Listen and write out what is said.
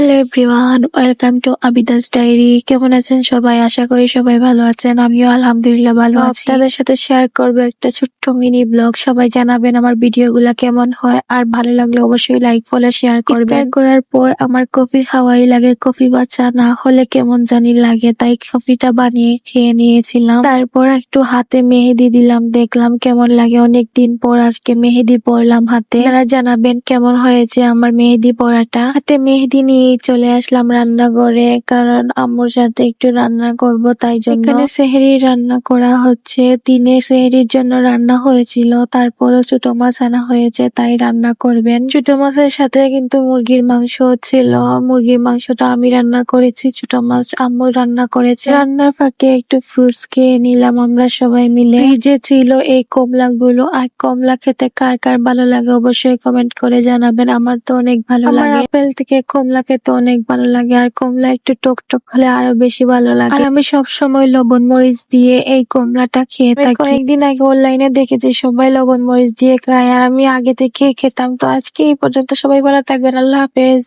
Hello everyone, welcome to Abidas diary. কেমন আছেন সবাই? আশা করি সবাই ভালো আছেন। আমিও আলহামদুলিল্লাহ ভালো আছি। আপনাদের সাথে শেয়ার করবো একটা ছোট্ট মিনি ব্লগ। সবাই জানাবেন আমার ভিডিওগুলা কেমন হয়, আর ভালো লাগলে অবশ্যই লাইক ফলো শেয়ার করবেন। ইফতার করার পর আমার কফি খাওয়াই লাগে, কফি বা চা না হলে কেমন জানি লাগে, তাই কফিটা বানিয়ে খেয়ে নিয়েছিলাম। তারপর একটু হাতে মেহেদি দিলাম, দেখলাম কেমন লাগে। অনেকদিন পর আজকে মেহেদি পরলাম হাতে। তারা জানাবেন কেমন হয়েছে আমার মেহেদি পরাটা। হাতে মেহেদি নিয়ে চলে আসলাম রান্নাঘরে, কারণ আম্মুর সাথে একটু রান্না করব, তাই জন্য এখানে সেহরি রান্না করা হচ্ছে। দিনে সেহরির জন্য রান্না হয়েছিল, তারপরও ছোট মাছ আনা হয়েছে, তাই রান্না করবেন। ছোট মাছের সাথে কিন্তু মুরগির মাংস ছিল। মুরগির মাংসটা আমি রান্না করেছি, ছোট মাছ আম্মু রান্না করেছে। রান্নার ফাঁকে একটু ফ্রুটস খেয়ে নিলাম আমরা সবাই মিলে। ফ্রিজে ছিল এই কমলা গুলো, আর কমলা খেতে কার কার ভালো লাগে অবশ্যই কমেন্ট করে জানাবেন। আমার তো অনেক ভালো লাগে। আপেল থেকে কমলা খেতে অনেক ভালো লাগে, আর কমলা একটু টক টক হলে আরো বেশি ভালো লাগে। আর আমি সব সময় লবণ মরিচ দিয়ে এই কমলাটা খেয়ে থাকি। কয়েকদিন আগে অনলাইনে দেখেছি সবাই লবণ মরিচ দিয়ে খায়, আর আমি আগে থেকে খেতাম। তো আজকে এই পর্যন্ত, সবাই ভালো থাকবেন। আল্লাহ হাফেজ।